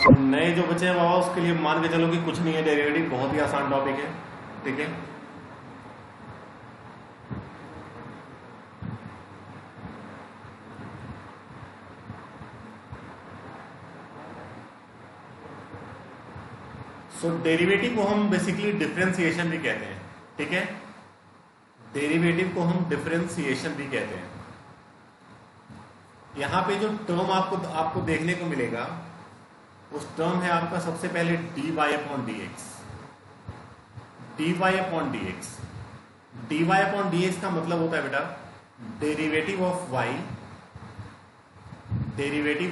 तो नए जो बचे हैं बाबा उसके लिए मान के चलो कि कुछ नहीं है, डेरिवेटिव बहुत ही आसान टॉपिक है। ठीक है, सो डेरिवेटिव को हम बेसिकली डिफरेंशिएशन भी कहते हैं। ठीक है, डेरिवेटिव को हम डिफरेंशिएशन भी कहते हैं। यहां पे जो टर्म आपको देखने को मिलेगा उस टर्म है आपका सबसे पहले dy upon D X. dy upon D X, dy upon D X का मतलब होता है बेटा derivative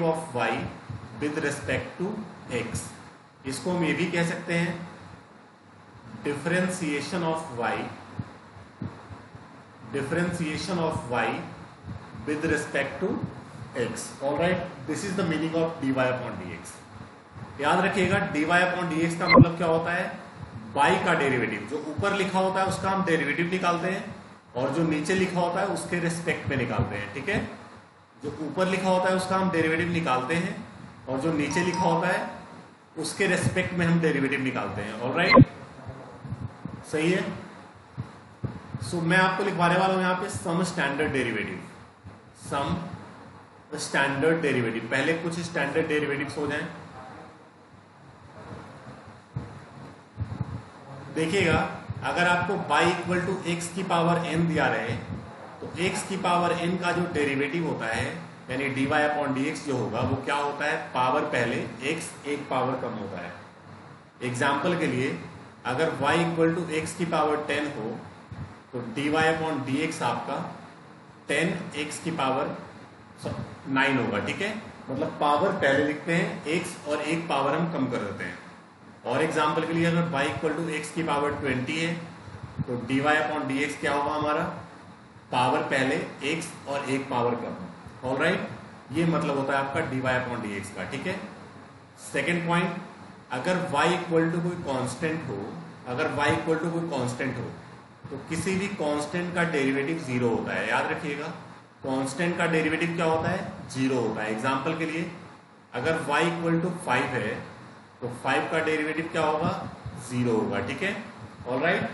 of y with respect to x। इसको हम ये भी कह सकते हैं differentiation of y with respect to x। Alright, this is the meaning of dy upon dx। याद रखिएगा dy अपॉन dx का मतलब क्या होता है, y का डेरिवेटिव जो ऊपर लिखा होता है उसका हम डेरिवेटिव निकालते हैं और जो नीचे लिखा होता है उसके रिस्पेक्ट में निकालते हैं। ठीक है, जो ऊपर लिखा होता है उसका हम डेरिवेटिव निकालते हैं और जो नीचे लिखा होता है उसके रेस्पेक्ट में हम डेरिवेटिव निकालते हैं। ऑलराइट, सही है। सो मैं आपको लिखवाने वाला हूं यहां पे सम स्टैंडर्ड डेरिवेटिव। पहले कुछ स्टैंडर्ड डेरिवेटिव्स हो जाएं। देखिएगा, अगर आपको y इक्वल टू एक्स की पावर n दिया रहे तो x की पावर n का जो डेरिवेटिव होता है यानी dy अपॉन dx जो होगा वो क्या होता है, पावर पहले x एक पावर कम होता है। एग्जाम्पल के लिए अगर y इक्वल टू एक्स की पावर 10 हो तो dy अपॉन dx आपका 10x की पावर 9 होगा। ठीक है, मतलब पावर पहले लिखते हैं x और एक पावर हम कम कर देते हैं। और एग्जाम्पल के लिए अगर y इक्वल टू एक्स की पावर 20 है तो dy अपॉन dx क्या होगा हमारा, पावर पहले x और एक पावर कम। ऑलराइट, ये मतलब होता है आपका dy अपॉन dx का। ठीक है, सेकेंड पॉइंट, अगर y इक्वल टू कोई कांस्टेंट हो तो किसी भी कांस्टेंट का डेरिवेटिव जीरो होता है। याद रखिएगा, कांस्टेंट का डेरिवेटिव क्या होता है, जीरो होता है। एग्जाम्पल के लिए अगर y इक्वल टू 5 है तो 5 का डेरिवेटिव क्या होगा, जीरो होगा। ठीक है, ऑलराइट।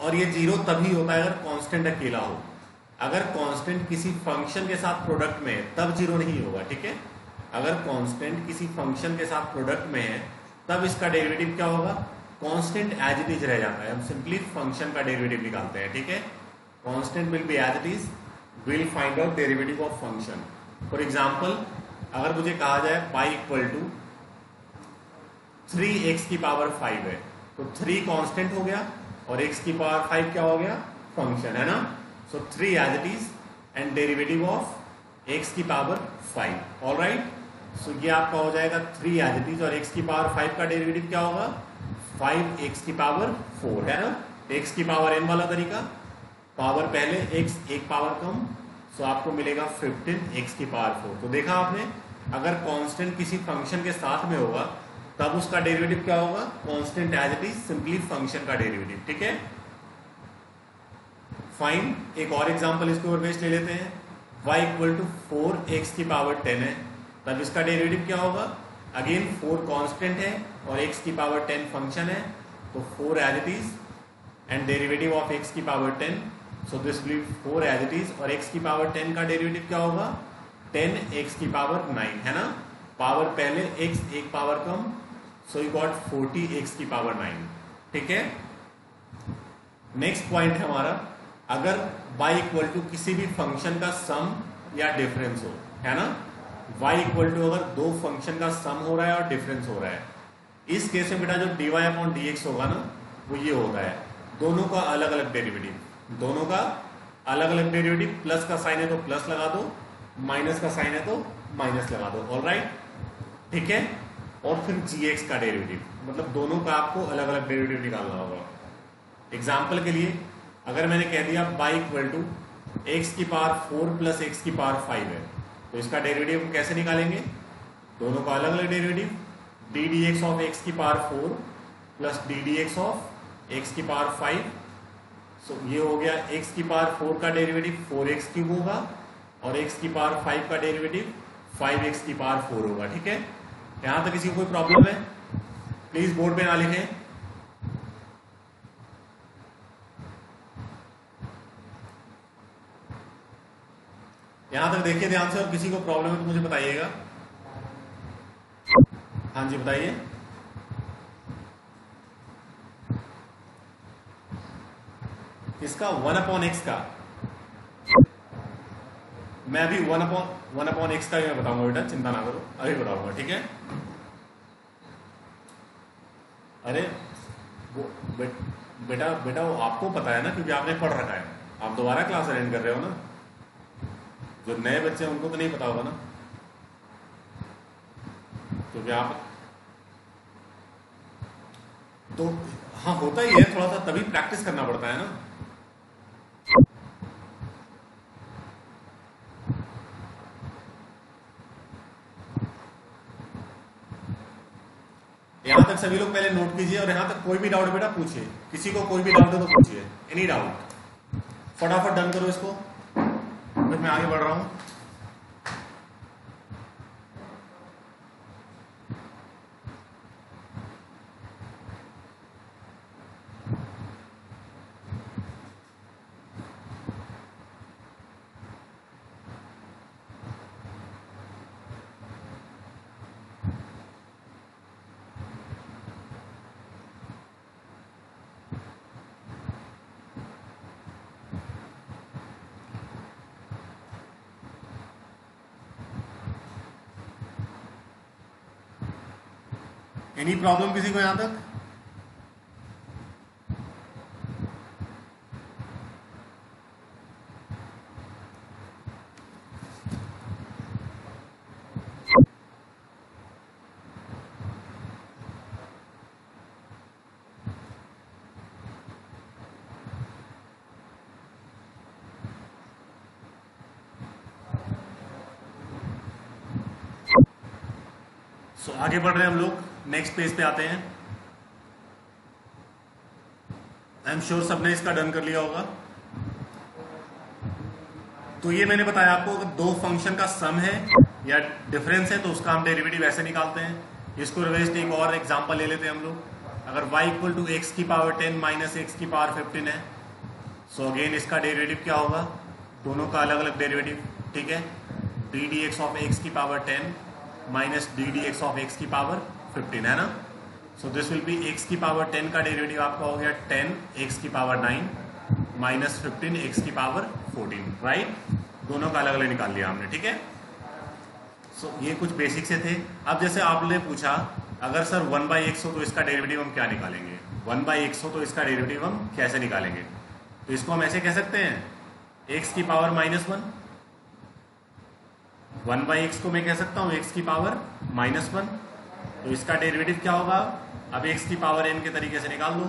और ये जीरो तभी होता है अगर कांस्टेंट अकेला हो। अगर कांस्टेंट किसी फंक्शन के साथ प्रोडक्ट में है तब जीरो नहीं होगा। ठीक है, अगर कांस्टेंट किसी फंक्शन के साथ प्रोडक्ट में है तब इसका डेरिवेटिव क्या होगा, कांस्टेंट एज इट इज रह जाता है। हम सिंपली फंक्शन का डेरिवेटिव निकालते हैं। ठीक है, constant will be as it is, will find out derivative of function. For example, अगर मुझे कहा जाए y इक्वल टू 3x की पावर 5 है तो 3 कांस्टेंट हो गया और x की पावर 5 क्या हो गया, फंक्शन है ना। So 3 as it is and derivative of x की पावर 5। ऑलराइट, सो ये आपका हो जाएगा 3 एज इट इज और x की पावर 5 का डेरिवेटिव क्या होगा, 5x की पावर 4 है ना। x की पावर n वाला तरीका, पावर पहले x एक पावर कम, सो आपको मिलेगा 15x की पावर 4। तो देखा आपने, अगर कांस्टेंट किसी फंक्शन के साथ में होगा तब उसका डेरिवेटिव क्या होगा, constant as it is, simply function का डेरिवेटिव। ठीक है, फाइन। एक और एग्जांपल इसके ऊपर बेस ले लेते हैं। y इक्वल टू 4x की पावर 10 है तब इसका डेरिवेटिव क्या होगा, अगेन 4 कांस्टेंट है और x की पावर 10 फंक्शन है तो 4 as it is and derivative of x की power 10, so this will 4 as it is और x की पावर 10 का डेरिवेटिव क्या होगा, 10x की पावर 9 है ना। पावर पहले x एक power come, so you got 40x की पावर 9। ठीक है, नेक्स्ट पॉइंट है हमारा, अगर y इक्वल टू किसी भी फंक्शन का सम या डिफरेंस हो, है ना। y इक्वल टू अगर दो फंक्शन का सम हो रहा है और डिफरेंस हो रहा है, इस केस में बेटा जो dy अपॉन dx होगा ना वो ये होता है, दोनों का अलग अलग डेरिवेटिव, दोनों का अलग अलग डेरिवेटिव, प्लस का साइन है तो प्लस लगा दो, माइनस का साइन है तो माइनस लगा दो। ऑलराइट, ठीक है, और फिर gx का डेरिवेटिव, मतलब दोनों का आपको अलग अलग डेरिवेटिव निकालना होगा। एग्जाम्पल के लिए अगर मैंने कह दिया y इक्वल टू एक्स की पावर 4 प्लस एक्स की पावर 5 है तो इसका डेरिवेटिव हम कैसे निकालेंगे, दोनों का अलग अलग derivative, d d x of x की power 4 plus d d x of x की पावर 5। सो ये हो गया x की पावर 4 का डेरिवेटिव 4x क्यूब होगा और x की पावर 5 का डेरिवेटिव 5x की पावर 4 होगा। ठीक है, यहां तक किसी को कोई प्रॉब्लम है? प्लीज बोर्ड पे ना लिखें। यहां तक देखिए ध्यान से, और किसी को प्रॉब्लम है तो मुझे बताइएगा। हाँ जी बताइए। इसका 1/x का मैं अभी 1/x का ही मैं बताऊंगा बेटा, चिंता ना करो, अभी बताऊंगा। ठीक है, अरे वो बेटा वो आपको पता है ना, क्योंकि आपने पढ़ रखा है। आप दोबारा क्लास अटेंड कर रहे हो ना, जो नए बच्चे हैं उनको तो नहीं पता होगा ना, क्योंकि आप तो हाँ होता ही है थोड़ा सा, तभी प्रैक्टिस करना पड़ता है ना। यहां तक सभी लोग पहले नोट कीजिए, और यहां तक कोई भी डाउट बेटा पूछिए, किसी को कोई भी डाउट हो तो पूछिए, एनी डाउट। फटाफट डन करो इसको, फिर मैं आगे बढ़ रहा हूं। एनी प्रॉब्लम किसी को यहां तक? सो आगे बढ़ रहे हैं हम लोग, नेक्स्ट पेज पे आते हैं। आई एम श्योर सबने इसका डन कर लिया होगा। तो ये मैंने बताया आपको, अगर दो फंक्शन का सम है या डिफरेंस है तो उसका हम डेरिवेटिव ऐसे निकालते हैं। इसको रिवर्स एक और एग्जांपल ले लेते हैं हम लोग। अगर y इक्वल टू एक्स की पावर 10 माइनस एक्स की पावर 15 है, सो अगेन इसका डेरिवेटिव क्या होगा? दोनों का अलग अलग डेरिवेटिव। ठीक है, d d x of x की power 10 minus d d x of x की पावर 15 है ना। So this will be x की पावर 10 का डेरिवेटिव आपका हो गया 10 एक्स की पावर 9 माइनस 15 एक्स की पावर 14, राइट। दोनों का अलग अलग निकाल लिया हमने। ठीक है, सो ये कुछ बेसिक से थे। अब जैसे आपने पूछा अगर सर 1/x हो तो इसका डेरिवेटिव हम क्या निकालेंगे? 1/x हो तो इसका डेरिवेटिव हम कैसे निकालेंगे? तो इसको हम ऐसे कह सकते हैं, x की पावर -1, 1/x को मैं कह सकता हूं x की पावर -1। तो इसका डेरिवेटिव क्या होगा? अब x की पावर n के तरीके से निकाल दो,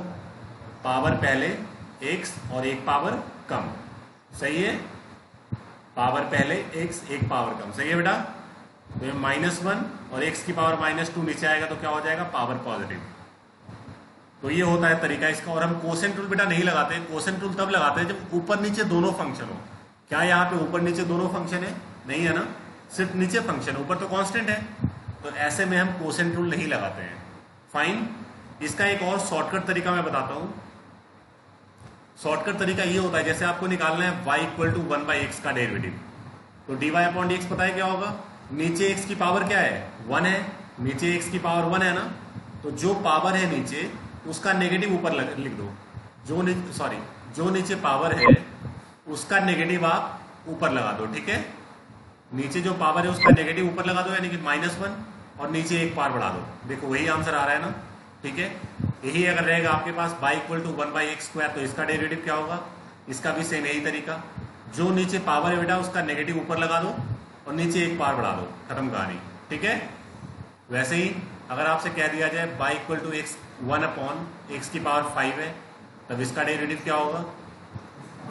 पावर पहले x और एक पावर कम, सही है। पावर पहले x एक पावर कम, सही है बेटा। तो ये -1 और x की पावर -2 नीचे आएगा तो क्या हो जाएगा? Power positive. तो ये होता है तरीका इसका। और हम कोसेंट रूल बेटा नहीं लगाते, कोसेंट रूल तब लगाते हैं जब ऊपर नीचे दोनों फंक्शन हो। क्या यहाँ पे ऊपर नीचे दोनों फंक्शन है? नहीं है ना, सिर्फ नीचे फंक्शन, ऊपर तो कांस्टेंट है। तो ऐसे में हम कोसेंट रूल नहीं लगाते हैं। फाइन। इसका एक और शॉर्टकट तरीका मैं बताता हूं। शॉर्टकट तरीका ये होता है, जैसे आपको निकालना है y इक्वल टू 1/x का डेरिवेटिव, तो dy अपॉन dx पता है क्या होगा? नीचे x की पावर क्या है? 1 है, नीचे x की पावर 1 है ना, तो जो पावर है नीचे उसका नेगेटिव ऊपर लिख दो। जो नीचे पावर है उसका नेगेटिव आप ऊपर लगा दो। ठीक है, नीचे जो पावर है उसका नेगेटिव ऊपर लगा दो, यानी कि -1, और नीचे एक पावर बढ़ा दो। देखो वही आंसर आ रहा है ना। ठीक है, यही अगर रहेगा आपके पास y इक्वल टू 1/x², तो इसका डेरिवेटिव क्या होगा? इसका भी सेम यही तरीका, जो नीचे पावर है बेटा उसका नेगेटिव ऊपर लगा दो और नीचे एक पावर बढ़ा दो, खत्म कहानी। ठीक है, वैसे ही अगर आपसे कह दिया जाए y इक्वल टू 1/x की पावर 5 है, तब इसका डेरिवेटिव क्या होगा?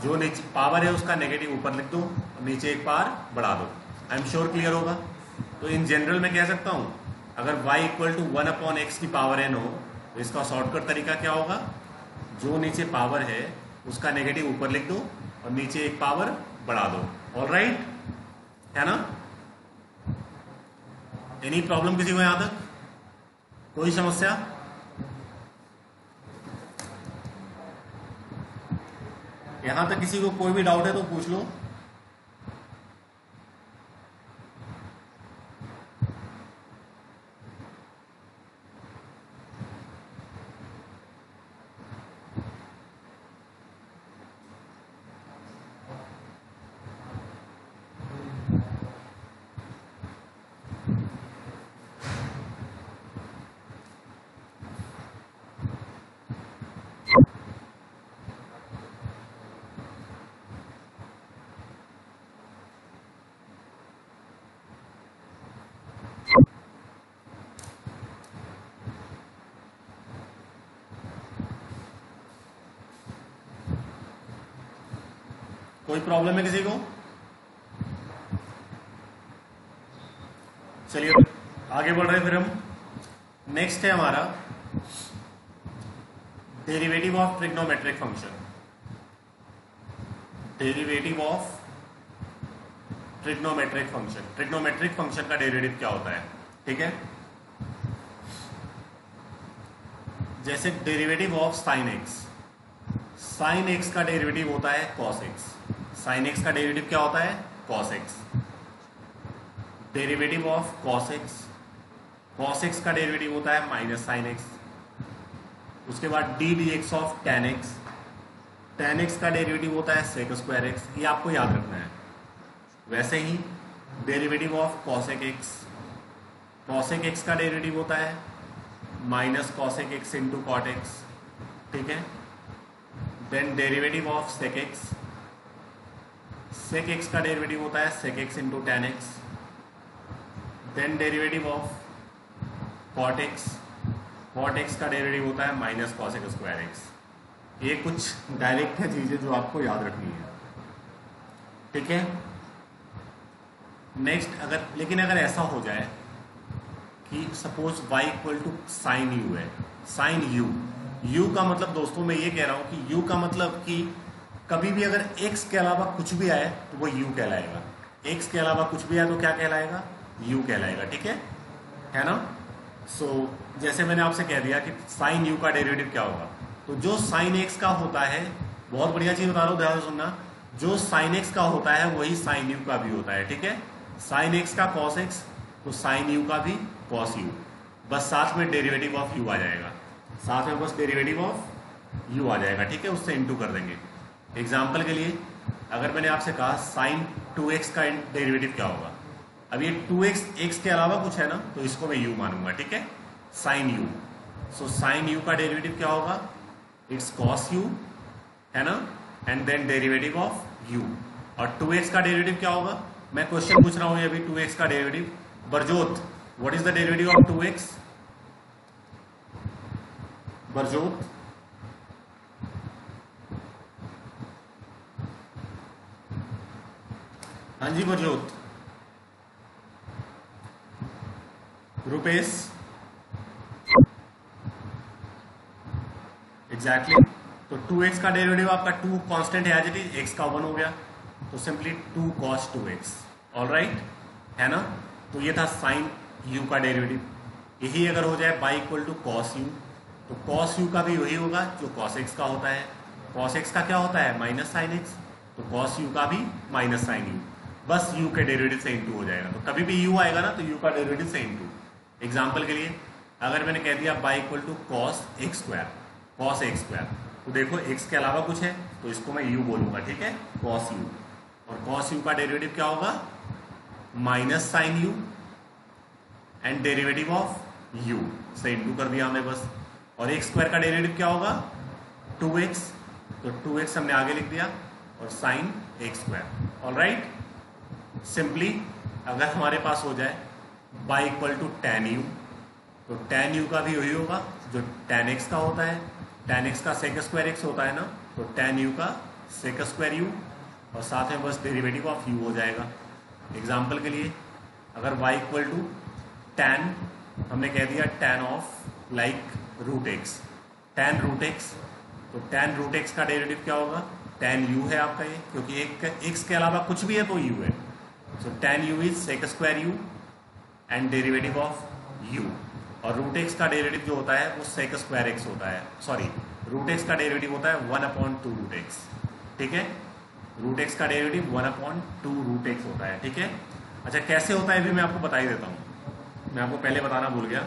जो नीचे पावर है उसका नेगेटिव ऊपर लिख दो और नीचे एक पावर बढ़ा दो। आई एम श्योर क्लियर होगा। तो इन जनरल मैं कह सकता हूं, अगर y इक्वल टू 1/x की पावर n हो तो इसका शॉर्टकट तरीका क्या होगा? जो नीचे पावर है उसका नेगेटिव ऊपर लिख दो और नीचे एक पावर बढ़ा दो। ऑलराइट है ना। एनी प्रॉब्लम किसी को यहां तक? कोई समस्या? यहां तक किसी को कोई भी डाउट है तो पूछ लो। कोई प्रॉब्लम है किसी को? चलिए आगे बढ़ रहे हैं फिर हम। नेक्स्ट है हमारा derivative of trigonometric function. Derivative of trigonometric function. Trigonometric function का डेरिवेटिव क्या होता है? ठीक है, जैसे derivative of sine x. Sign x का डेरिवेटिव होता है कॉस एक्स। साइन एक्स का डेरिवेटिव क्या होता है? Cos x. Derivative of cos x. Cos x का डेरिवेटिव होता है माइनस साइन एक्स। उसके बाद D d x of ten x. Ten x का डेरिवेटिव होता है सेक स्क्वायर एक्स। ये आपको याद रखना है। वैसे ही derivative of cosec x. Cosec x का डेरिवेटिव होता है minus cosec x into cot x. ठीक है, then derivative of sec x. Sec x का डेरिवेटिव होता है sec x into tan x. Then derivative of cot x. Cot x का derivative होता है माइनस कॉसेक स्क्वायर एक्स। ये कुछ डायरेक्ट है चीजें जो आपको याद रखनी है। ठीक है, नेक्स्ट लेकिन अगर ऐसा हो जाए कि suppose y equal to sine u है। साइन यू, u का मतलब दोस्तों मैं ये कह रहा हूं कि u का मतलब कि कभी भी अगर x के अलावा कुछ भी आए तो वो u कहलाएगा। x के अलावा कुछ भी आए तो क्या कहलाएगा? u कहलाएगा। ठीक है ना? सो जैसे मैंने आपसे कह दिया कि साइन u का डेरिवेटिव क्या होगा, तो जो साइन x का होता है, बहुत बढ़िया चीज बता रहा हूं, ध्यान से सुनना, जो साइन x का होता है वही साइन u का भी होता है। ठीक है, साइन x का कॉस x तो साइन u का भी कॉस u, बस साथ में डेरिवेटिव ऑफ u आ जाएगा। साथ में बस डेरिवेटिव ऑफ u आ जाएगा। ठीक है, उससे इनटू कर देंगे। एग्जाम्पल के लिए अगर मैंने आपसे कहा साइन 2x का डेरिवेटिव क्या होगा, अब ये 2x x के अलावा कुछ है ना, तो इसको मैं u मानूंगा। ठीक है, sine u। So sine u का डेरिवेटिव क्या होगा? इट्स कॉस u, है ना, and then derivative of u। और 2x का डेरिवेटिव क्या होगा? मैं क्वेश्चन पूछ रहा हूं अभी 2x का derivative. Barjot, what is the derivative of 2x? Barjot, हाँ जी बरजोत। रुपेश, एग्जैक्टली। तो 2x का डेरिवेटिव आपका 2 कांस्टेंट है, एज इट इज, x का 1 हो गया, तो सिंपली 2 cos 2x। ऑलराइट, है ना? तो ये था साइन u का डेरिवेटिव। यही अगर हो जाए y equal to cos u, तो cos u का भी वही होगा जो cos x का होता है। cos x का क्या होता है? माइनस साइन x, तो cos u का भी माइनस साइन u, बस u के डेरिवेटिव से इंटू हो जाएगा। तो कभी भी u आएगा ना तो u का डेरिवेटिव से इंटू। एग्जाम्पल के लिए अगर मैंने कह दिया y equal to cos x square, cos x square, तो देखो x के अलावा कुछ है तो इसको मैं u बोलूंगा। ठीक है, cos u, और cos u का डेरिवेटिव क्या होगा? Minus sine u and derivative of u से इंटू कर दिया हमने बस। और एक्स स्क्वायर का डेरिवेटिव क्या होगा? 2x, तो 2x हमने आगे लिख दिया और sine x square. Alright, simply अगर हमारे पास हो जाए y equal to ten u, तो टेन u का भी वही होगा जो टेन x का होता है। टेन x का सेक स्क्वायर x होता है ना, तो टेन u का सेक स्क्वायर u, और साथ में बस डेरिवेटिव ऑफ u हो जाएगा। एग्जाम्पल के लिए अगर y इक्वल टू टेन, हमने कह दिया ten of like root x, ten root x, तो टेन रूट एक्स का डेरिवेटिव क्या होगा? टेन u है आपका ये, क्योंकि एक x के अलावा कुछ भी है तो u है। So tan u is sec square u, and derivative of u। और रूट एक्स का डेरिवेटिव जो होता है वो सेक स्क्वायर एक्स होता है, सॉरी रूट एक्स का डेरिवेटिव होता है 1/2 रूट एक्स। ठीक है, रूट एक्स का डेरिवेटिव 1/2 रूट एक्स होता है। ठीक है, अच्छा कैसे होता है भी मैं आपको बता ही देता हूँ, मैं आपको पहले बताना भूल गया।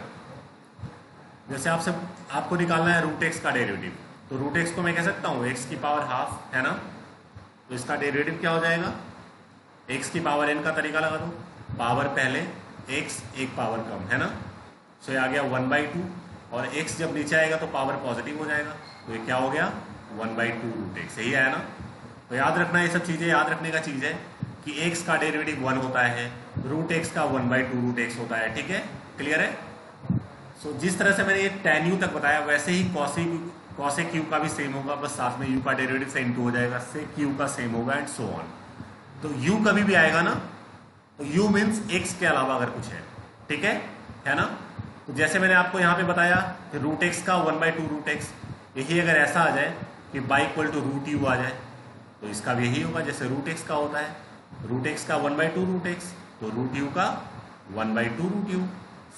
जैसे आपको निकालना है रूट एक्स का डेरिवेटिव, तो रूट एक्स को मैं कह सकता हूँ एक्स की पावर हाफ, है ना, तो इसका डेरिवेटिव क्या हो जाएगा, एक्स की पावर n का तरीका लगा दो, पावर पहले x एक पावर कम, है ना, सो ये आ गया 1/2, और x जब नीचे आएगा तो पावर पॉजिटिव हो जाएगा, तो ये क्या हो गया 1/2 रूट एक्स, यही आया ना। तो याद रखना, ये सब चीज़ें याद रखने का चीज़ है कि x का डेरिवेटिव 1 होता है, रूट एक्स का 1/2 रूट एक्स होता है। ठीक है, क्लियर है। सो जिस तरह से मैंने ये tan u तक बताया, वैसे ही cosec u का भी सेम होगा, बस साथ में u का डेरिवेटिव से इनटू हो जाएगा, sec u का सेम होगा एंड सो ऑन। तो u कभी भी आएगा ना, तो u मीन्स x के अलावा अगर कुछ है। ठीक है ना। तो जैसे मैंने आपको यहाँ पे बताया कि रूट एक्स का 1/2 रूट एक्स, यही अगर ऐसा आ जाए कि y equal to root u आ जाए, तो इसका भी यही होगा जैसे रूट एक्स का होता है, रूट एक्स का 1/2 रूट एक्स, तो रूट यू का 1/2 रूट यू,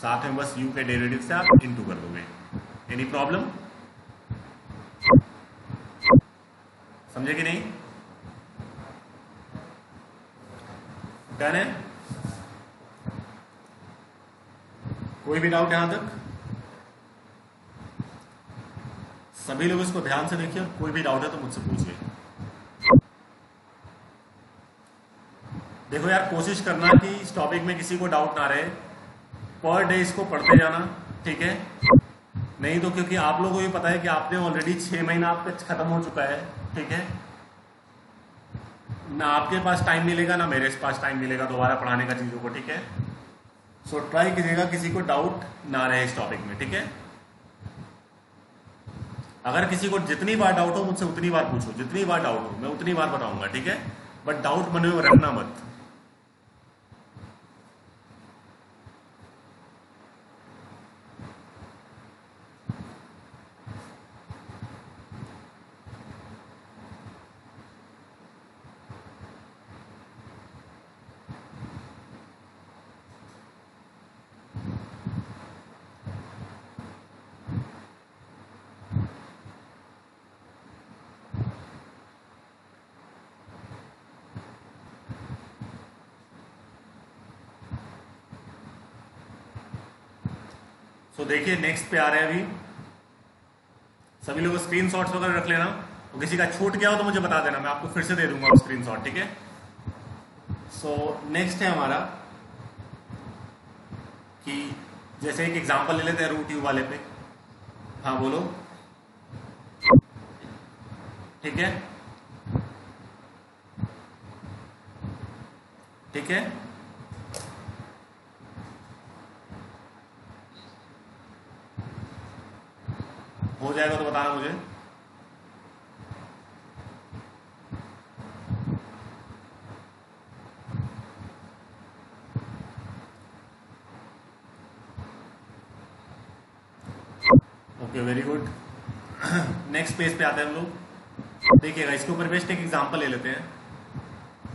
साथ में बस u के डेरिवेटिव से आप इनटू कर दोगे। एनी प्रॉब्लम, समझे कि नहीं, डन है। कोई भी डाउट यहां तक, सभी लोग इसको ध्यान से देखिए, कोई भी डाउट है तो मुझसे पूछिए। देखो यार, कोशिश करना कि इस टॉपिक में किसी को डाउट ना रहे, पर डे इसको पढ़ते जाना। ठीक है, नहीं तो क्योंकि आप लोगों को भी पता है कि आपने ऑलरेडी 6 महीना आपका खत्म हो चुका है। ठीक है, ना आपके पास टाइम मिलेगा ना मेरे पास टाइम मिलेगा दोबारा पढ़ाने का चीजों को। ठीक है, सो ट्राई कीजिएगा किसी को डाउट ना रहे इस टॉपिक में। ठीक है, अगर किसी को जितनी बार डाउट हो मुझसे उतनी बार पूछो, जितनी बार डाउट हो मैं उतनी बार बताऊंगा। ठीक है, बट डाउट मन में रखना मत। तो देखिए नेक्स्ट पे आ रहे हैं अभी, सभी लोग स्क्रीनशॉट्स वगैरह रख लेना, तो किसी का छूट गया हो तो मुझे बता देना, मैं आपको फिर से दे दूंगा स्क्रीनशॉट। ठीक है, सो नेक्स्ट है हमारा कि जैसे एक एग्जांपल ले लेते हैं रूट यू वाले पे। हाँ बोलो। ठीक है, ठीक है, हो जाएगा तो बताना मुझे। Okay, very good. Next page पे आते हैं हम लोग। देखिएगा, इसके ऊपर बेस्ट एक एग्जांपल ले लेते हैं।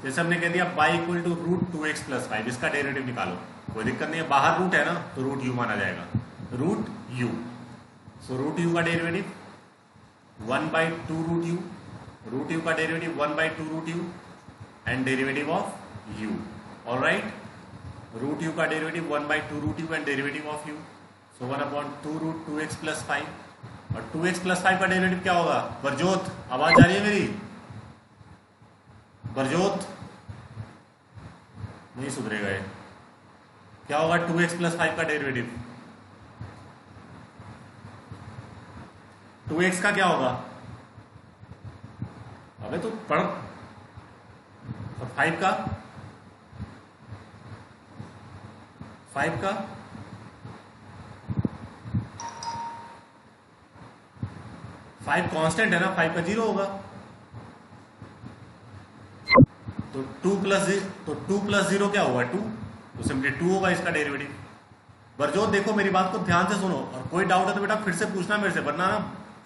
जैसे हमने कह दिया y equal to root 2x plus 5, इसका डेरिवेटिव निकालो। कोई दिक्कत नहीं है, बाहर रूट है ना तो रूट u माना जाएगा, root u। So root u का derivative 1/2 root u, root u का derivative 1/2 root u and derivative of u। Alright, root u का derivative 1/2 root u and derivative of u, so 1/2 root 2x plus 5। और 2x plus 5 का derivative क्या होगा? बरजोत, आवाज आ रही है मेरी? बरजोत नहीं सुधरेगा ये। क्या होगा 2x प्लस 5 का डेरिवेटिव? 2x का क्या होगा? अबे तो पढ़। और 5 का 5 कांस्टेंट है ना, 5 का 0 होगा। तो 2 प्लस 0 क्या होगा? 2, तो सिंपली 2 होगा इसका डेरिवेटिव। बरजोत देखो मेरी बात को ध्यान से सुनो, और कोई डाउट है तो बेटा फिर से पूछना मेरे से, वरना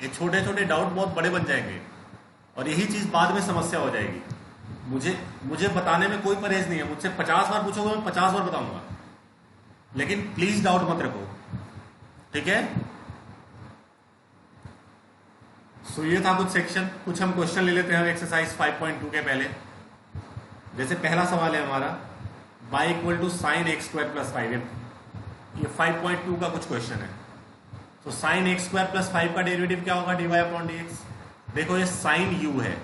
ये छोटे छोटे डाउट बहुत बड़े बन जाएंगे और यही चीज बाद में समस्या हो जाएगी। मुझे बताने में कोई परहेज नहीं है, मुझसे 50 बार पूछोगे मैं 50 बार बताऊंगा। लेकिन प्लीज डाउट मत रखो, ठीक है। सो ये था कुछ सेक्शन, कुछ हम क्वेश्चन ले लेते हैं एक्सरसाइज 5.2 के पहले। जैसे पहला सवाल है हमारा y equal to sine x square plus 5, ये 5.2 का कुछ क्वेश्चन है। तो साइन एक्स स्क्वायर प्लस 5 का डेरिवेटिव क्या होगा, dy अपॉन dx। देखो ये साइन u है,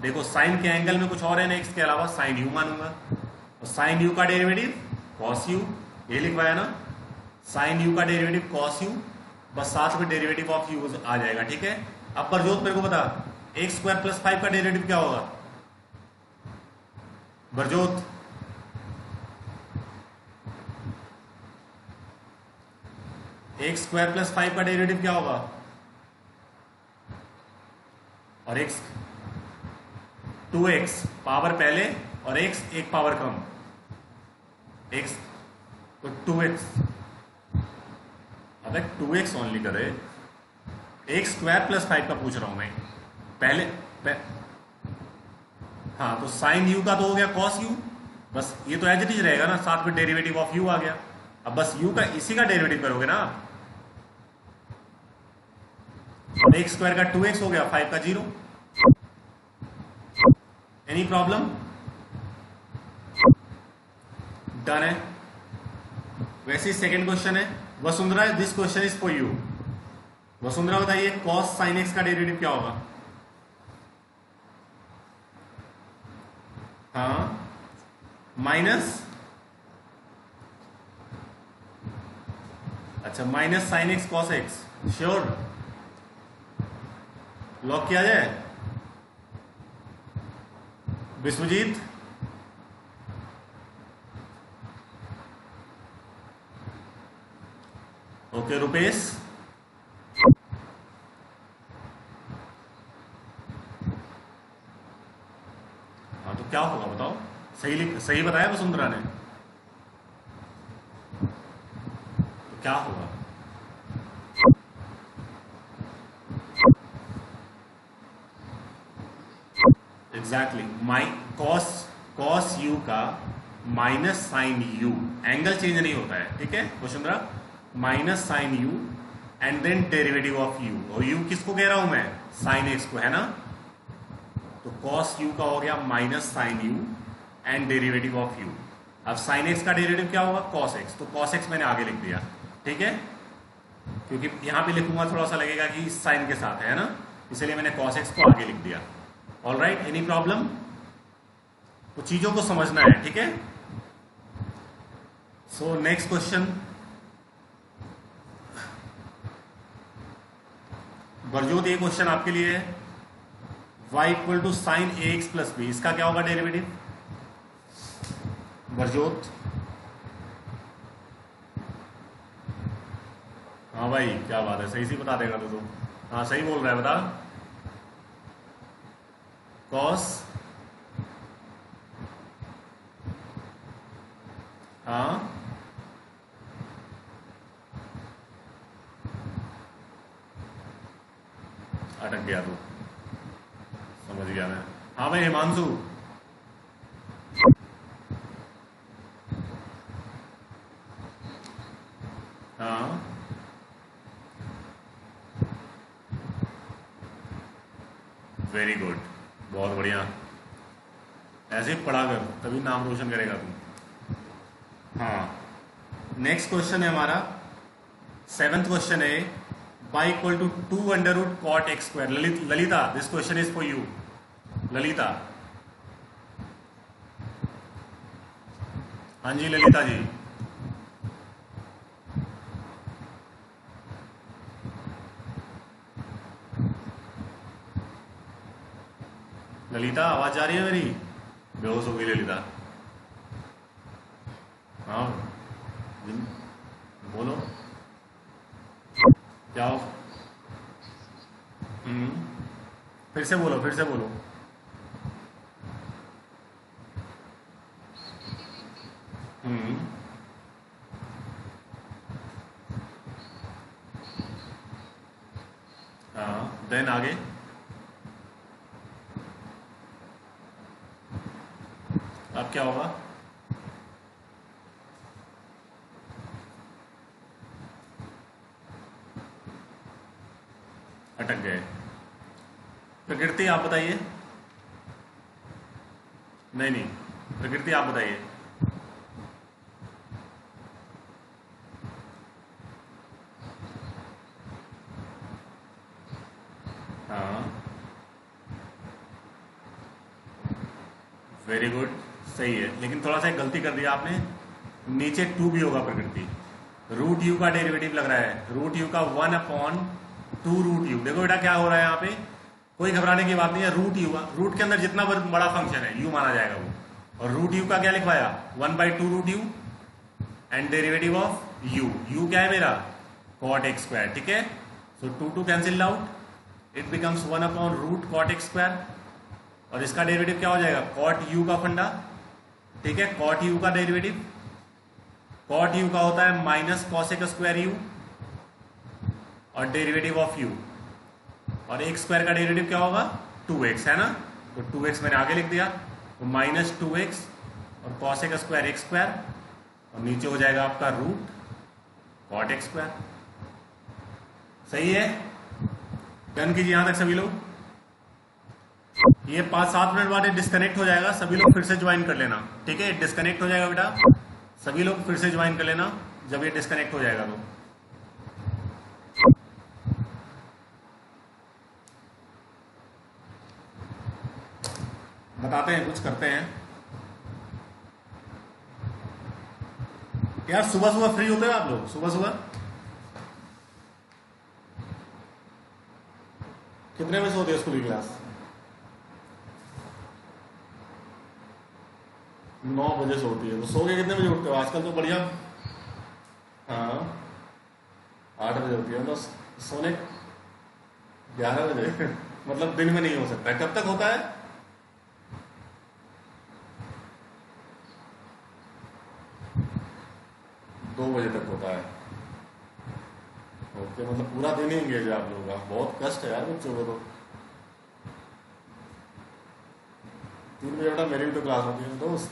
देखो साइन के एंगल में कुछ और है ना एक्स के अलावा, साइन u मानूंगा। और साइन u का डेरिवेटिव cos u, ये लिखवाया ना, साइन u का डेरिवेटिव cos u, बस साथ में डेरिवेटिव ऑफ u आ जाएगा, ठीक है। अब प्रजोत मेरे को बता, एक्स स्क्वायर प्लस 5 का डेरिवेटिव क्या होगा बरजोत? एक्स स्क्वायर प्लस 5 का डेरिवेटिव क्या होगा? और एक्स 2x पावर पहले और x एक पावर कम, x तो 2x, अगर 2x ओनली करे, एक्स स्क्वायर प्लस 5 का पूछ रहा हूं मैं हाँ, तो साइन u का तो हो गया cos u, बस ये तो एज इट इज रहेगा ना, साथ में डेरिवेटिव ऑफ u आ गया। अब बस u का इसी का डेरिवेटिव करोगे ना, एक्स स्क्वायर का 2x हो गया, 5 का 0। Any problem? डन है। वैसे ही सेकेंड क्वेश्चन है Vasundhara, this question is for you. Vasundhara बताइए cos sin x का डेरिवेटिव क्या होगा? हाँ, माइनस, अच्छा minus sine x cos x, sure? Lock किया जाए? विश्वजीत, ओके। रुपेश, हाँ तो क्या होगा बताओ, सही बताया वसुंधरा ने, तो क्या होगा? एग्जैक्टली कॉस यू का minus sine u, angle change नहीं होता है, ठीक है Vasundhara, minus sine u and then derivative of u, और यू किसको कह रहा हूं मैं, साइन एक्स को, है ना। तो कॉस यू का हो गया minus sine u and derivative of u. अब साइन एक्स का डेरिवेटिव क्या होगा, कॉस एक्स, तो कॉस एक्स मैंने आगे लिख दिया, ठीक है, क्योंकि यहां पे लिखूंगा थोड़ा सा लगेगा कि इस साइन के साथ है ना, इसलिए मैंने कॉस एक्स को आगे लिख दिया। All right, any problem? तो चीजों को समझना है, ठीक है। सो नेक्स्ट क्वेश्चन, बरजोत ये क्वेश्चन आपके लिए है, y equal to sine a x plus b, इसका क्या होगा डेरिवेटिव बरजोत? हाँ भाई क्या बात है, सही सी बता देगा तो। हाँ सही बोल रहा है, बता। कॉस, हाँ अटक गया तू, समझ गया मैं। हाँ भाई हिमांशु, हाँ वेरी गुड, बहुत बढ़िया, ऐसे ही पढ़ा कर तभी नाम रोशन करेगा तू। हाँ नेक्स्ट क्वेश्चन है हमारा, 7th क्वेश्चन है, y equal to 2 under root cot x square. Lalita, this question is for you. Lalita, हाँ जी ललिता जी, ललिता आवाज आ रही है मेरी? बेहोश हो गई ललिता। हाँ बोलो क्या हो? फिर से बोलो, फिर से बोलो। हाँ देन आगे, अब क्या होगा? अटक गए। प्रकृति आप बताइए। नहीं, प्रकृति आप बताइए। हाँ, वेरी गुड, सही है, लेकिन थोड़ा सा एक गलती कर दिया आपने, नीचे 2 भी होगा प्रकृति। रूट यू का डेरिवेटिव लग रहा है, रूट यू का 1/2 रूट यू। देखो बेटा क्या हो रहा है यहाँ पे, कोई घबराने की बात नहीं है। रूट के अंदर जितना बड़ा फंक्शन है यू माना जाएगा वो, और रूट यू का क्या लिखवाया 1/2 root u and derivative of u. U क्या है मेरा cot x स्क्वायर, ठीक है। So 2 cancel out, it becomes 1/रूट cot x स्क्वायर, और इसका डेरिवेटिव क्या हो जाएगा cot u का फंडा, ठीक है। cot u का डेरिवेटिव, cot u का होता है माइनस cosec स्क्वायर u और डेरिवेटिव ऑफ u, और x स्क्वायर का डेरिवेटिव क्या होगा 2x, है ना। तो 2x मैंने आगे लिख दिया, तो माइनस 2x और cosec स्क्वायर x स्क्वायर, और नीचे हो जाएगा आपका रूट cot x स्क्वायर। सही है, डन कीजिए यहां तक सभी लोग। ये 5-7 मिनट बाद डिस्कनेक्ट हो जाएगा, सभी लोग फिर से ज्वाइन कर लेना, ठीक है। डिस्कनेक्ट हो जाएगा बेटा, सभी लोग फिर से ज्वाइन कर लेना जब ये डिस्कनेक्ट हो जाएगा तो। बताते हैं, कुछ करते हैं यार। सुबह सुबह फ्री होते हो आप लोग? सुबह सुबह कितने बजे होती है स्कूल की क्लास? 9 बजे से होती है, तो सो के कितने बजे उठते हो आजकल? तो बढ़िया, हाँ 8 बजे होती है, तो सोने 11 बजे मतलब दिन में नहीं हो सकता। कब तक होता है? 2 बजे तक होता है। ओके, मतलब पूरा दिन ही एंगेज है आप लोगों का। बहुत कष्ट है यार बच्चों को तो। 3 बजे बेटा मेरी भी तो क्लास होती है दोस्त।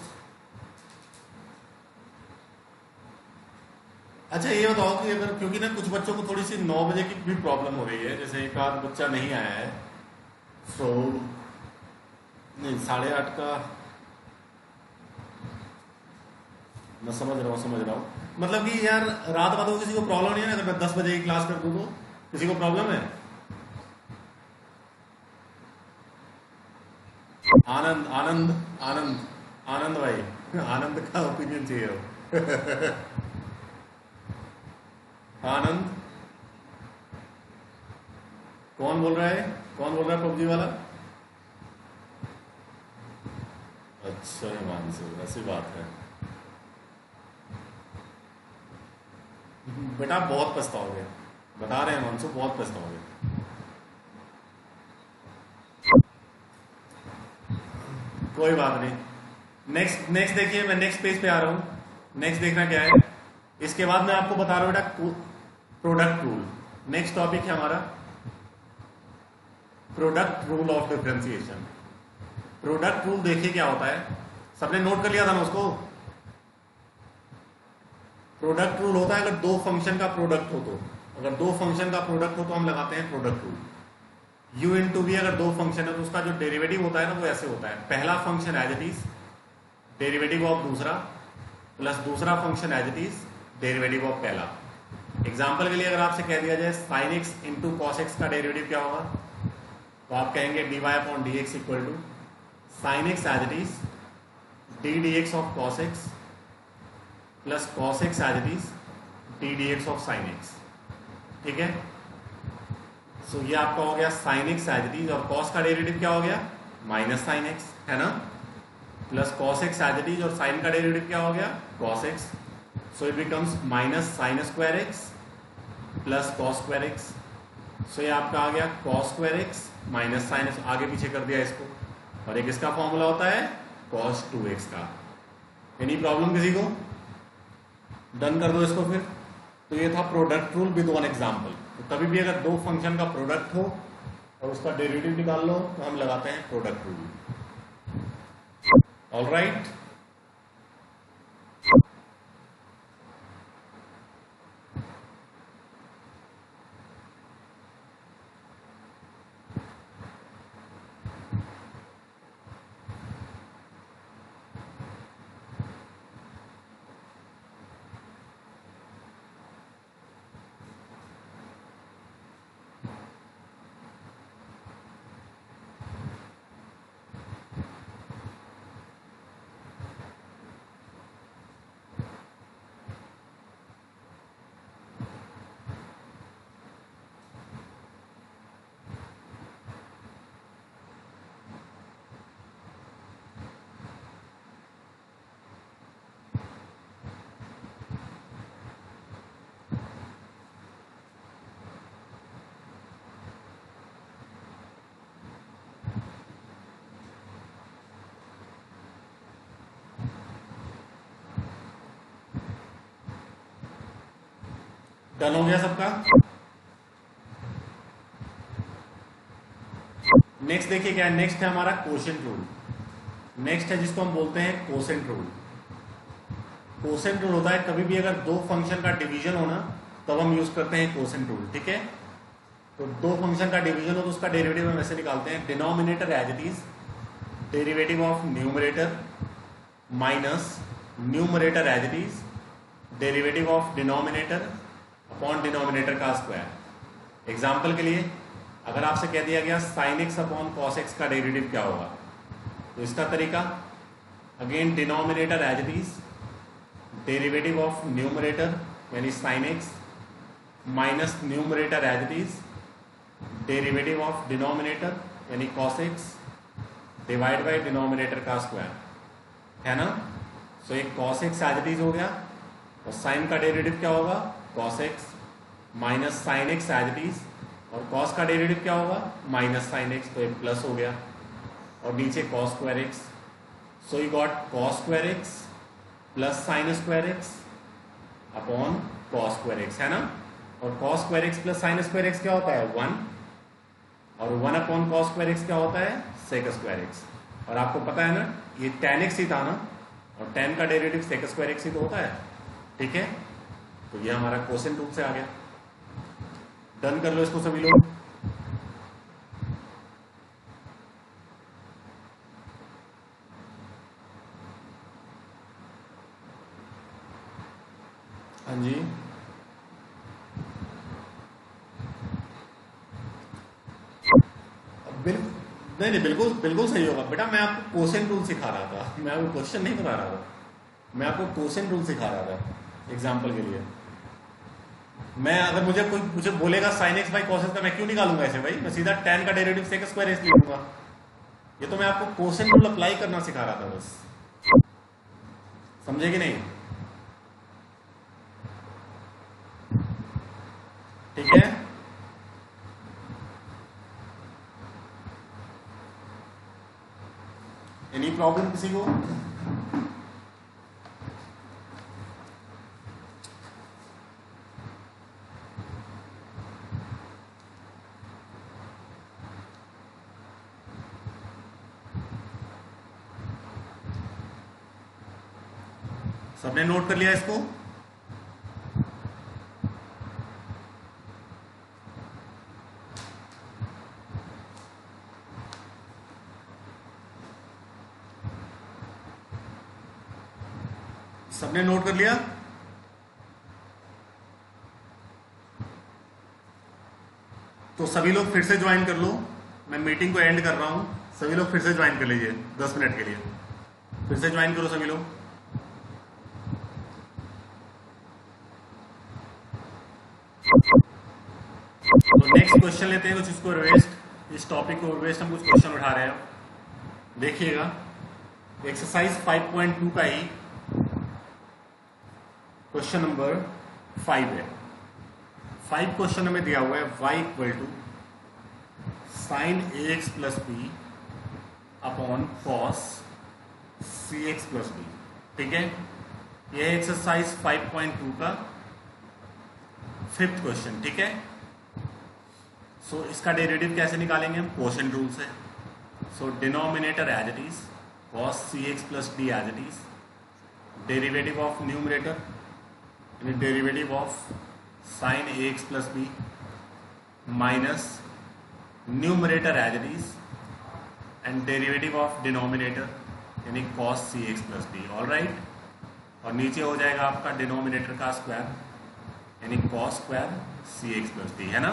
अच्छा ये बताओ कि अगर, क्योंकि ना कुछ बच्चों को थोड़ी सी 9 बजे की भी प्रॉब्लम हो रही है, जैसे एक आध बच्चा नहीं आया है, सो नहीं 8:30 का, मैं समझ रहा हूँ। मतलब कि यार रात को किसी को प्रॉब्लम नहीं है ना, अगर मैं 10 बजे की क्लास कर दूँ तो किसी को प्रॉब्लम है? आनंद आनंद आनंद आनंद भाई, आनंद का ओपिनियन चाहिए हो आनंद, कौन बोल रहा है? कौन बोल रहा है पबजी वाला? अच्छा हिमांशु, ऐसी बात है। बेटा बहुत पछताओगे, बता रहे हैं हिमांशु, बहुत पछताओगे। कोई बात नहीं, नेक्स्ट देखिए, मैं नेक्स्ट पेज पे आ रहा हूं। नेक्स्ट देखना क्या है, इसके बाद मैं आपको बता रहा हूं बेटा प्रोडक्ट रूल। नेक्स्ट टॉपिक है हमारा product rule of differentiation. Product rule देखिए क्या होता है, सबने नोट कर लिया था ना उसको? प्रोडक्ट रूल होता है अगर 2 फंक्शन का प्रोडक्ट हो तो, अगर 2 फंक्शन का प्रोडक्ट हो तो हम लगाते हैं product rule. u into v अगर 2 फंक्शन है तो उसका जो डेरिवेटिव होता है ना वो ऐसे होता है, पहला function as it is derivative of दूसरा, प्लस दूसरा function as it is derivative of पहला। एग्जाम्पल के लिए अगर आपसे कह दिया जाए sine x into cos x का डेरिवेटिव क्या होगा, तो आप कहेंगे dy upon D x equal to sine x as it is d d x of cos x plus cos x as it is d d x of sine x, ठीक है। So ये आपका हो गया sine x as it is, और cos का derivative क्या हो गया माइनस साइन एक्स, है ना, plus cos x as it is, और साइन का डेरिवेटिव क्या हो गया cos x. So it becomes minus sine square x plus cos square x. So ये आपका आ गया cos square x minus sine, आगे पीछे कर दिया इसको, और एक इसका फॉर्मूला होता है कॉस 2x का। एनी प्रॉब्लम किसी को? डन कर दो इसको फिर। तो ये था product rule with one example. तो कभी भी अगर 2 फंक्शन का प्रोडक्ट हो और उसका डेरिवेटिव निकाल लो तो हम लगाते हैं प्रोडक्ट रूल। ऑलराइट, डन हो गया सबका। नेक्स्ट देखिए क्या है, नेक्स्ट है हमारा कोशेंट रूल। नेक्स्ट है जिसको हम बोलते हैं कोसेंट रूल। कोसेंट रूल होता है कभी भी अगर दो फंक्शन का डिवीजन हो ना तब हम यूज करते हैं कोसेंट रूल, ठीक है। तो दो फंक्शन का डिवीजन हो तो उसका डेरिवेटिव हम ऐसे निकालते हैं, denominator as it is derivative of numerator minus numerator as it is derivative of denominator upon denominator का स्क्वायर। एग्जाम्पल के लिए अगर आपसे कह दिया गया sine x upon cos x का डेरिवेटिव क्या होगा, तो इसका तरीका again denominator as it is derivative of numerator यानी sine x minus numerator as it is derivative of denominator यानी cos x divide by denominator का स्क्वायर, है ना। सो एक cos x as it is हो गया और साइन का डेरिवेटिव क्या होगा cos x minus sine x as it is, और कॉस का डेरिवेटिव क्या होगा माइनस साइन एक्स, तो एक प्लस हो गया और नीचे cos square x. So you got cos square x plus sign square x upon cos square x, है ना। और cos square x plus sign square x क्या होता है 1, और 1 अपॉन कॉस स्क्वायर एक्स क्या होता है सेक स्क्वायर एक्स। और आपको पता है ना ये tan एक्स ही था ना, और tan का डेरिवेटिव सेक स्क्वायर एक्स ही तो होता है, ठीक है। तो ये हमारा कोसेंट रूल से आ गया। डन कर लो इसको सभी लोग। हाँ जी, नहीं बिल्कुल बिल्कुल सही होगा बेटा। मैं आपको कोसेंट रूल सिखा रहा था, मैं आपको क्वेश्चन नहीं बता रहा था, मैं आपको कोसेंट रूल सिखा रहा था एग्जाम्पल के लिए। मैं अगर मुझे बोलेगा sine x by cos x का मैं क्यों निकालूंगा ऐसे भाई, मैं सीधा tan का डेरिवेटिव सेक स्क्वायर एक्स लिखूंगा। ये तो मैं आपको कोसेंट रूल अप्लाई करना सिखा रहा था बस, समझे कि नहीं, ठीक है। एनी प्रॉब्लम किसी को? सबने नोट कर लिया इसको? सबने नोट कर लिया? तो सभी लोग फिर से ज्वाइन कर लो, मैं मीटिंग को एंड कर रहा हूं, सभी लोग फिर से ज्वाइन कर लीजिए 10 मिनट के लिए, फिर से ज्वाइन करो सभी लोग। तो नेक्स्ट क्वेश्चन लेते हैं कुछ, इसको रिवेस्ट, इस टॉपिक को रिवेस्ट हम कुछ क्वेश्चन उठा रहे हैं। देखिएगा एक्सरसाइज 5.2 का ही क्वेश्चन नंबर 5 है। 5 क्वेश्चन हमें दिया हुआ है y equal to sine a x plus b upon cos c x plus b, ठीक है। यह एक्सरसाइज 5.2 का 5th क्वेश्चन, ठीक है। सो इसका डेरिवेटिव कैसे निकालेंगे हम, कोशेंट रूल से। So denominator as it is cos c x plus d as it is derivative of numerator derivative of sine a x plus b minus numerator as it is and derivative of denominator यानी cos c x plus b, all right. और नीचे हो जाएगा आपका denominator का square यानी cos square c x plus b, है ना।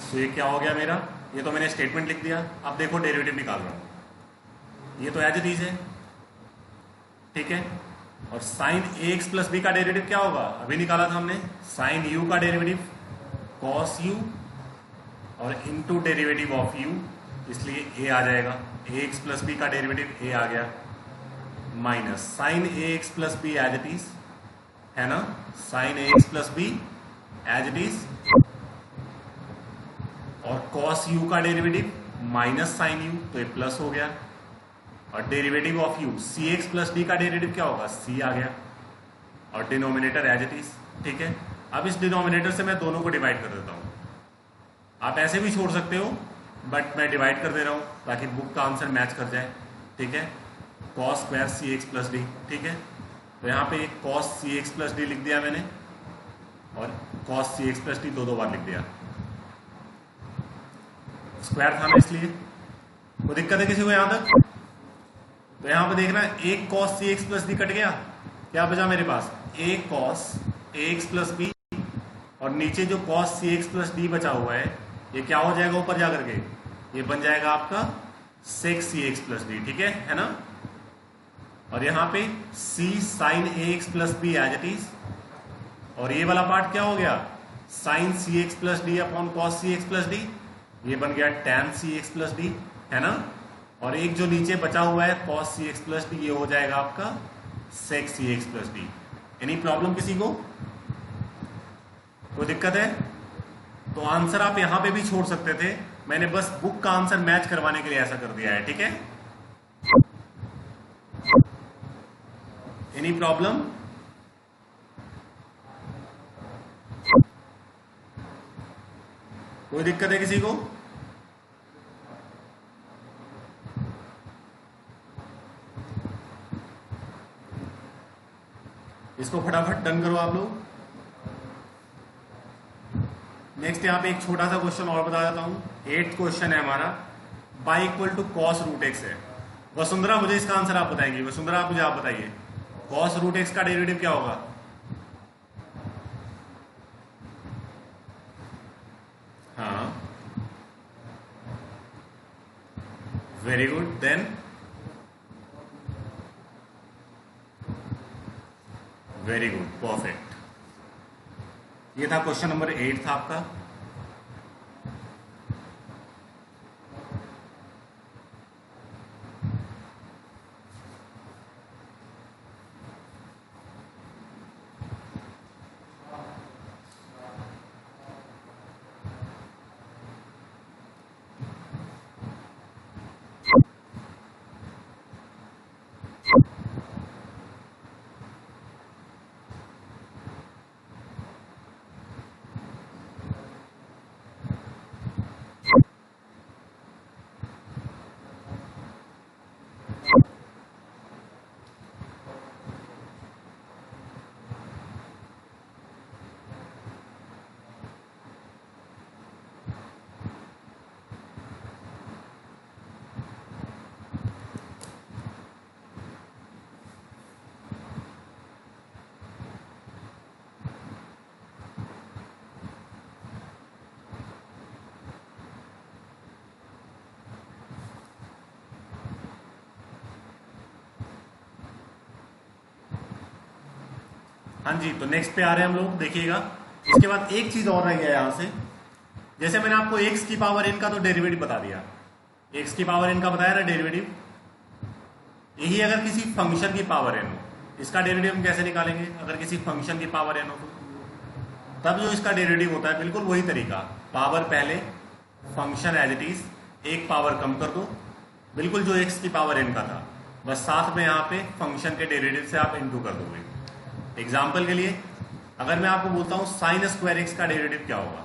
तो ये क्या हो गया मेरा, ये तो मैंने स्टेटमेंट लिख दिया। अब देखो डेरिवेटिव निकाल रहा हूं, ये तो एज इट इज है, ठीक है। और sine a x plus b का डेरिवेटिव क्या होगा, अभी निकाला था हमने, साइन यू का डेरिवेटिव कॉस यू और इनटू डेरिवेटिव ऑफ यू, इसलिए ए आ जाएगा। ए एक्स प्लस बी का डेरिवेटिव ए आ गया minus sine a x plus b as it is, है ना, sine a x plus b as it is, और कॉस यू का डेरिवेटिव माइनस साइन यू, तो ये प्लस हो गया। और derivative of you see x plus D का डेरिवेटिव क्या होगा, सी आ गया, और डिनोमिनेटर एज इट इज, ठीक है। अब इस डिनोमिनेटर से मैं दोनों को डिवाइड कर देता हूं। आप ऐसे भी छोड़ सकते हो, बट मैं डिवाइड कर दे रहा हूं ताकि बुक का आंसर मैच कर जाए। ठीक है, cos square c x plus d. ठीक है, तो यहाँ पे एक cos c x plus D लिख दिया मैंने, और cos c x plus D दो बार लिख दिया। स्क्वायर था ना, इसलिए कोई दिक्कत है किसी को यहां तक? तो यहां पे देखना, एक cos c x plus D cut गया, क्या बचा मेरे पास? एक cos A x plus B, और नीचे जो cos c x plus D बचा हुआ है ये क्या हो जाएगा ऊपर जाकर के? ये बन जाएगा आपका sec c x plus d. ठीक है ना? और यहां पे c sine a x plus b as it is, और ये वाला पार्ट क्या हो गया? Sine c x plus d upon cos c x plus d, ये बन गया tan c x plus d, है ना? और एक जो नीचे बचा हुआ है cos c x plus d, ये हो जाएगा आपका sec c x plus d. Any problem किसी को? कोई दिक्कत है? तो आंसर आप यहां पे भी छोड़ सकते थे, मैंने बस बुक का आंसर मैच करवाने के लिए ऐसा कर दिया है। ठीक है, एनी प्रॉब्लम? कोई दिक्कत है किसी को? इसको फटाफट डन करो आप लोग। नेक्स्ट यहाँ पे एक छोटा सा क्वेश्चन और बता देता हूं। 8th क्वेश्चन है हमारा, y equal to cos root x है। वसुंधरा मुझे इसका आंसर आप बताएंगी। वसुंधरा मुझे आप बताइए, कॉस रूट एक्स का डेरिवेटिव क्या होगा? हाँ, very good. Then very good, perfect. ये था क्वेश्चन नंबर 8 था आपका। हाँ जी, तो नेक्स्ट पे आ रहे हैं हम लोग, देखिएगा। इसके बाद एक चीज और रही है यहां से, जैसे मैंने आपको x की पावर n का तो डेरिवेटिव बता दिया, x की पावर n का बताया ना डेरिवेटिव। यही अगर किसी फंक्शन की पावर n हो, इसका डेरिवेटिव हम कैसे निकालेंगे? अगर किसी फंक्शन की पावर n हो तो तब जो इसका डेरिवेटिव होता है बिल्कुल वही तरीका, पावर पहले, फंक्शन एज इट इज, एक पावर कम कर दो, बिल्कुल जो x की पावर n का था, बस साथ में यहाँ पे फंक्शन के डेरिवेटिव से आप इंटू कर दोगे। एग्जाम्पल के लिए अगर मैं आपको बोलता हूं साइन स्क्वायर एक्स का डेरिवेटिव क्या होगा?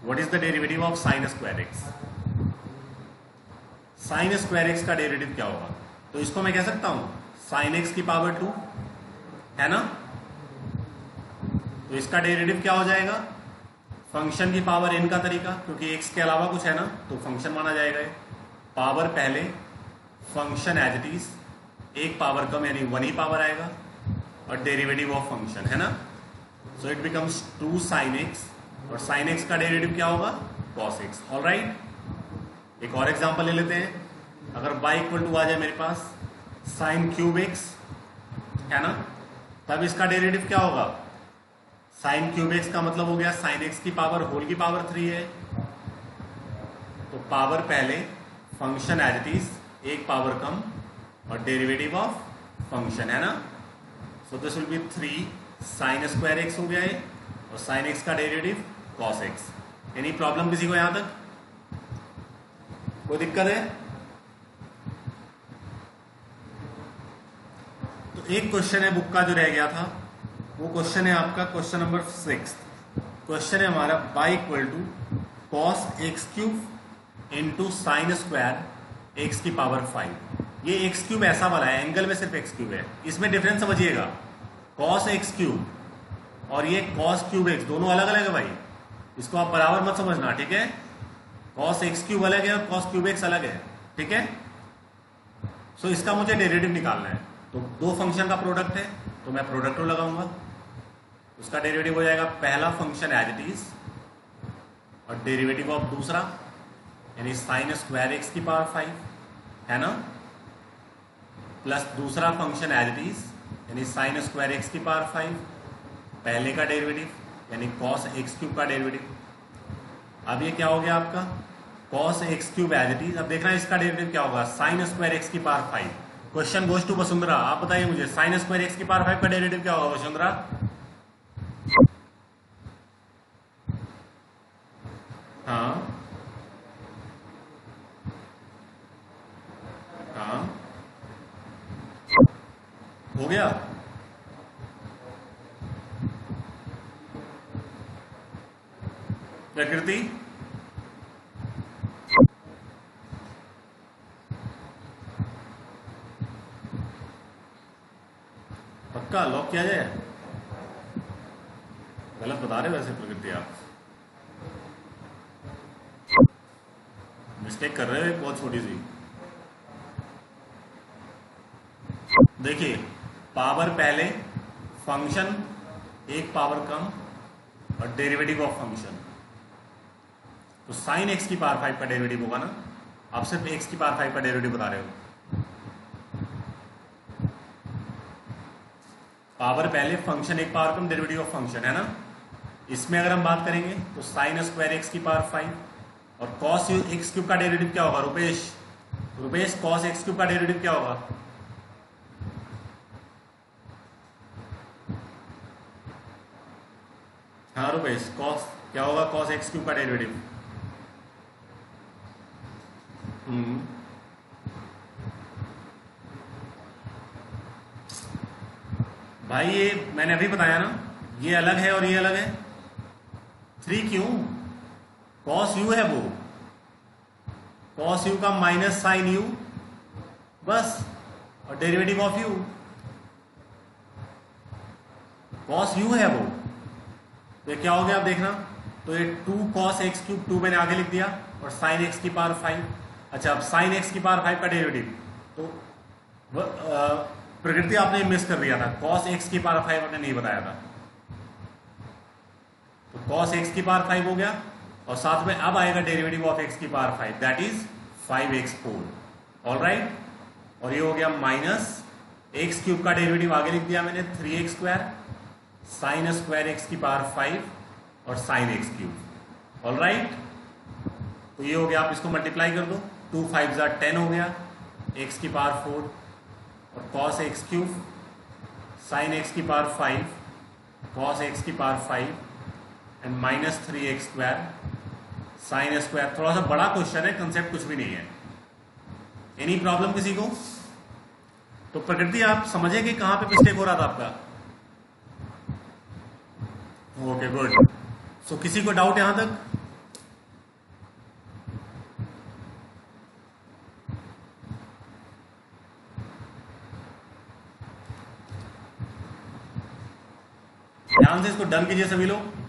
What is the derivative of sign square x? Sign square x का डेरिवेटिव क्या होगा? तो इसको मैं कह सकता हूं साइन एक्स की पावर 2, है ना? तो इसका डेरिवेटिव क्या हो जाएगा? फंक्शन की पावर n का तरीका, क्योंकि एक्स के अलावा कुछ है ना, तो फंक्शन माना जाएगा। पावर पहले, फंक्शन एज इट इज, एक पावर कम यानी 1 ही पावर आएगा, और डेरिवेटिव ऑफ फंक्शन, है ना? सो इट बिकम्स 2 साइन एक्स, और साइन एक्स का डेरिवेटिव क्या होगा? Cos x. ऑलराइट, एक और एग्जांपल ले लेते हैं। अगर y इक्वल टू आ जाए मेरे पास साइन क्यूब एक्स, है ना, तब इसका डेरिवेटिव क्या होगा? साइन क्यूब एक्स का मतलब हो गया साइन एक्स की पावर होल की पावर 3 है, तो पावर पहले, फंक्शन एज इट इज, एक पावर कम, और डेरिवेटिव ऑफ फंक्शन, है ना? So this will B 3 sign square x हो गया है, और साइन एक्स का derivative cos x. Any problem किसी को यहां तक? कोई दिक्कत है? तो एक क्वेश्चन है बुक का जो रह गया था, वो क्वेश्चन है आपका क्वेश्चन नंबर 6। क्वेश्चन है हमारा y equal to cos x cube into sine square x की पावर 5। ये एक्स क्यूब ऐसा वाला है, एंगल में सिर्फ एक्स क्यूब है, इसमें डिफरेंस समझिएगा। कॉस एक्स क्यूब और ये कॉस क्यूब एक्स दोनों अलग अलग है भाई, इसको आप बराबर मत समझना, ठीक है। कॉस एक्स क्यूब अलग है और कॉस क्यूब एक्स अलग है, ठीक है। सो इसका मुझे डेरिवेटिव निकालना है, तो दो फंक्शन का प्रोडक्ट है तो मैं प्रोडक्ट रो लगाऊंगा, उसका डेरिवेटिव हो जाएगा पहला फंक्शन एज इट इज और डेरिवेटिव ऑफ दूसरा यानी साइन स्क्वायर एक्स की पावर 5 है ना, प्लस दूसरा फंक्शन एज इट इज यानी साइन स्क्वायर एक्स की पावर 5, पहले का डेरिवेटिव यानी कॉस एक्स क्यूब का डेरिवेटिव। अब ये क्या हो गया आपका cos x cube as it is. अब देखना इसका डेरिवेटिव क्या होगा, साइन स्क्वायर एक्स की power 5। Question goes to Vasundhara, आप बताइए मुझे साइन स्क्वायर एक्स की पावर 5 का डेरिवेटिव क्या होगा वसुंधरा? हाँ हाँ हो गया। प्रकृति पक्का लॉक किया जाए? गलत बता रहे वैसे प्रकृति, आप मिस्टेक कर रहे हो एक बहुत छोटी सी। देखिए पावर पहले, फंक्शन एक पावर कम और डेरिवेटिव ऑफ फंक्शन, तो साइन एक्स की पावर 5 का डेरिवेटिव होगा ना, आप सिर्फ एक्स की पावर 5 का डेरिवेटिव बता रहे हो। पावर पहले, फंक्शन एक power come, derivative of function है ना। इसमें अगर हम बात करेंगे तो साइन स्क्वायर एक्स की पावर 5 और कॉस एक्स क्यूब का डेरिवेटिव क्या होगा Rupesh? Rupesh cos x cube का डेरिवेटिव क्या होगा? हाँ रुपेश कॉस क्या होगा, कॉस एक्स क्यूब का डेरिवेटिव? भाई ये मैंने अभी बताया ना, ये अलग है और ये अलग है। 3 क्यों? कॉस यू है वो, कॉस यू का माइनस साइन यू बस, और derivative of you cos u है वो, तो ये क्या हो गया आप देखना, तो ये 2 कॉस एक्स क्यूब, 2 मैंने आगे लिख दिया और साइन एक्स की पावर 5। अच्छा अब साइन एक्स की पावर 5 का डेरिवेटिव, तो प्रकृति आपने मिस कर दिया था, कॉस एक्स की पावर 5 आपने नहीं बताया था, तो कॉस एक्स की पावर 5 हो गया और साथ में अब आएगा डेरिवेटिव ऑफ एक्स की power 5 that is 5x4, alright. और ये हो गया माइनस एक्स क्यूब का डेरिवेटिव आगे लिख दिया मैंने 3x² साइन स्क्वायर एक्स की पावर 5 और साइन एक्स क्यूब, ऑलराइट। तो ये हो गया, आप इसको मल्टीप्लाई कर दो, 2 5 10 हो गया, एक्स की पावर 4 और cos x cube sine x की पावर 5 कॉस एक्स की power 5 and minus 3x² sine square. थोड़ा सा बड़ा क्वेश्चन है, कंसेप्ट कुछ भी नहीं है। एनी प्रॉब्लम किसी को? तो प्रकृति आप समझे कि कहां पे मिस्टेक हो रहा था आपका? Okay good. सो किसी को डाउट यहां तक? ध्यान से इसको डन कीजिए सभी लोग।